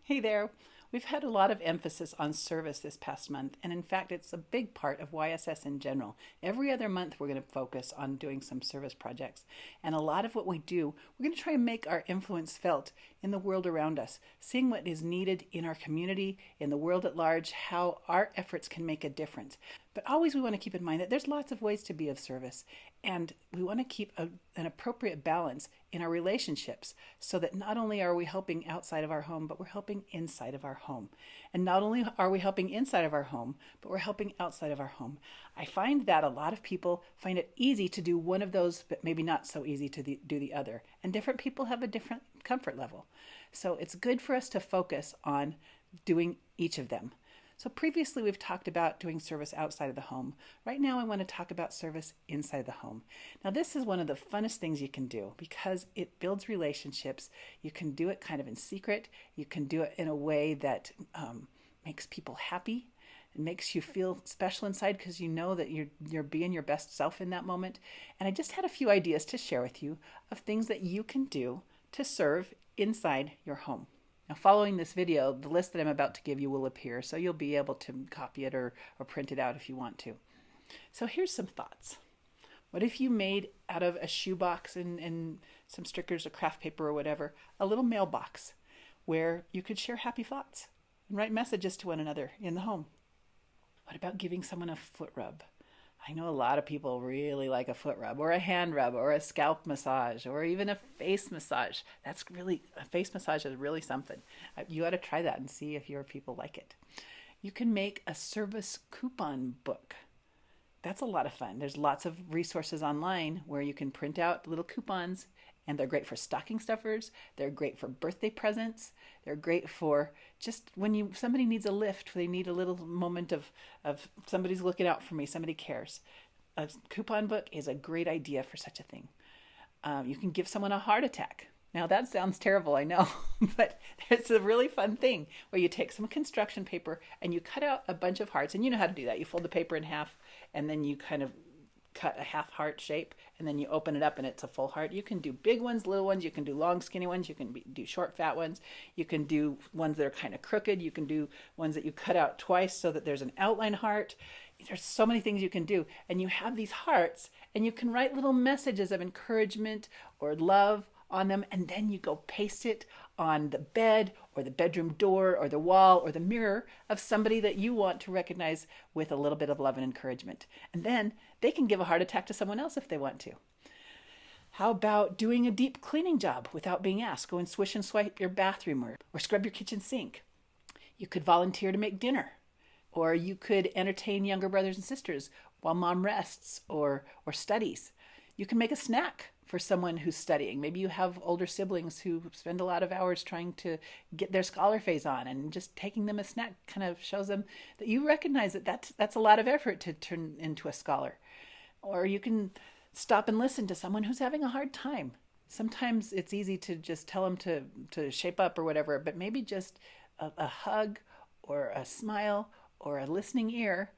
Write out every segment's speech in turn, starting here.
Hey there. We've had a lot of emphasis on service this past month, and in fact, it's a big part of YSS in general. Every other month, we're going to focus on doing some service projects. And a lot of what we do, we're going to try and make our influence felt in the world around us, seeing what is needed in our community, in the world at large, how our efforts can make a difference. But always we want to keep in mind that there's lots of ways to be of service, and we want to keep an appropriate balance in our relationships so that not only are we helping outside of our home, but we're helping inside of our home. And not only are we helping inside of our home, but we're helping outside of our home. I find that a lot of people find it easy to do one of those, but maybe not so easy to do the other. And different people have a different comfort level. So it's good for us to focus on doing each of them. So previously we've talked about doing service outside of the home. Right now I want to talk about service inside the home. Now this is one of the funnest things you can do because it builds relationships. You can do it kind of in secret. You can do it in a way that makes people happy. It makes you feel special inside because you know that you're being your best self in that moment. And I just had a few ideas to share with you of things that you can do to serve inside your home. Now, following this video, the list that I'm about to give you will appear, so you'll be able to copy it or print it out if you want to. So here's some thoughts. What if you made out of a shoebox and some stickers or craft paper or whatever, a little mailbox where you could share happy thoughts and write messages to one another in the home? What about giving someone a foot rub? I know a lot of people really like a foot rub or a hand rub or a scalp massage or even a face massage. A face massage is really something. You ought to try that and see if your people like it. You can make a service coupon book. That's a lot of fun. There's lots of resources online where you can print out little coupons, and they're great for stocking stuffers. They're great for birthday presents. They're great for just when somebody needs a lift, they need a little moment of somebody's looking out for me, somebody cares. A coupon book is a great idea for such a thing. You can give someone a heart attack. Now that sounds terrible, I know, but it's a really fun thing where you take some construction paper and you cut out a bunch of hearts, and you know how to do that. You fold the paper in half and then you kind of cut a half heart shape, and then you open it up and it's a full heart. You can do big ones, little ones, you can do long skinny ones, you can do short fat ones, you can do ones that are kind of crooked, you can do ones that you cut out twice so that there's an outline heart. There's so many things you can do, and you have these hearts and you can write little messages of encouragement or love on them, and then you go paste it on the bed or the bedroom door or the wall or the mirror of somebody that you want to recognize with a little bit of love and encouragement. And then they can give a heart attack to someone else if they want to. How about doing a deep cleaning job without being asked? Go and swish and swipe your bathroom or scrub your kitchen sink. You could volunteer to make dinner, or you could entertain younger brothers and sisters while mom rests or studies. You can make a snack for someone who's studying. Maybe you have older siblings who spend a lot of hours trying to get their scholar phase on, and just taking them a snack kind of shows them that you recognize that that's a lot of effort to turn into a scholar. Or you can stop and listen to someone who's having a hard time. Sometimes it's easy to just tell them to shape up or whatever, but maybe just a hug or a smile or a listening ear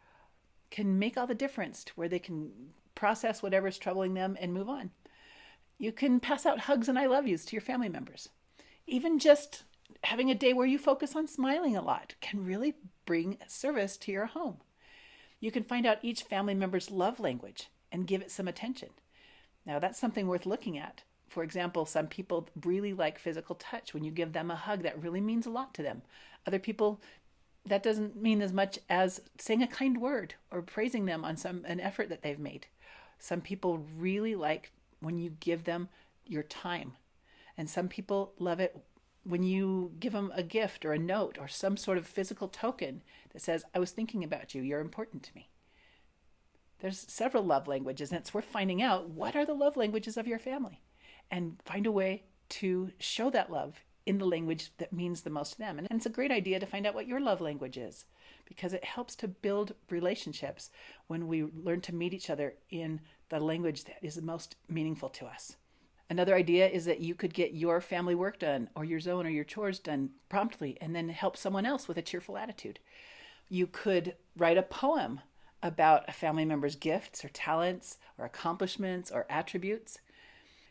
can make all the difference to where they can process whatever's troubling them and move on. You can pass out hugs and I love yous to your family members. Even just having a day where you focus on smiling a lot can really bring service to your home. You can find out each family member's love language and give it some attention. Now that's something worth looking at. For example, some people really like physical touch. When you give them a hug, that really means a lot to them. Other people, that doesn't mean as much as saying a kind word or praising them on an effort that they've made. Some people really like when you give them your time. And some people love it when you give them a gift or a note or some sort of physical token that says, I was thinking about you, you're important to me. There's several love languages, and it's worth finding out what are the love languages of your family, and find a way to show that love in the language that means the most to them. And it's a great idea to find out what your love language is, because it helps to build relationships when we learn to meet each other in the language that is the most meaningful to us. Another idea is that you could get your family work done or your zone or your chores done promptly and then help someone else with a cheerful attitude. You could write a poem about a family member's gifts or talents or accomplishments or attributes.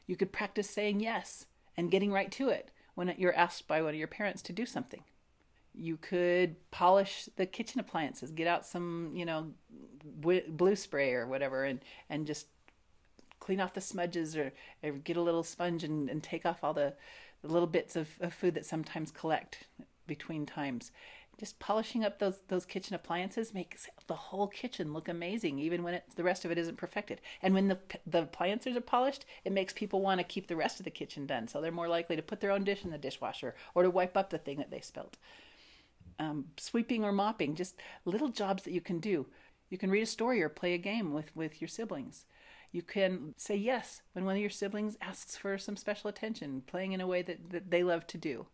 You could practice saying yes and getting right to it when you're asked by one of your parents to do something. You could polish the kitchen appliances, get out some, blue spray or whatever, and just clean off the smudges, or get a little sponge and take off all the little bits of food that sometimes collect between times. Just polishing up those kitchen appliances makes the whole kitchen look amazing, even when the rest of it isn't perfected. And when the appliances are polished, it makes people want to keep the rest of the kitchen done. So they're more likely to put their own dish in the dishwasher or to wipe up the thing that they spilt. Sweeping or mopping, just little jobs that you can do. You can read a story or play a game with your siblings. You can say yes when one of your siblings asks for some special attention, playing in a way that they love to do.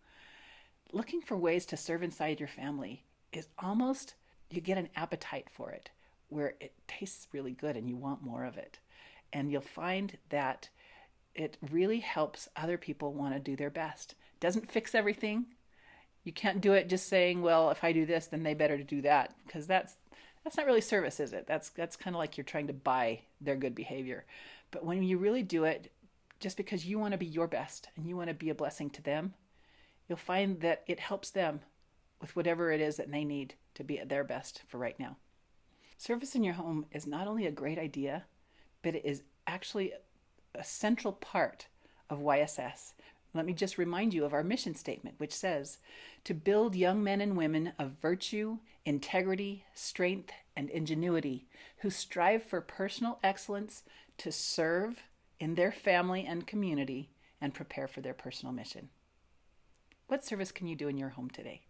Looking for ways to serve inside your family is almost, you get an appetite for it, where it tastes really good and you want more of it. And you'll find that it really helps other people want to do their best. Doesn't fix everything. You can't do it just saying, well, if I do this, then they better do that, because that's not really service, is it? That's kind of like you're trying to buy their good behavior. But when you really do it, just because you want to be your best and you want to be a blessing to them, you'll find that it helps them with whatever it is that they need to be at their best for right now. Service in your home is not only a great idea, but it is actually a central part of YSS. Let me just remind you of our mission statement, which says, to build young men and women of virtue, integrity, strength, and ingenuity, who strive for personal excellence to serve in their family and community and prepare for their personal mission. What service can you do in your home today?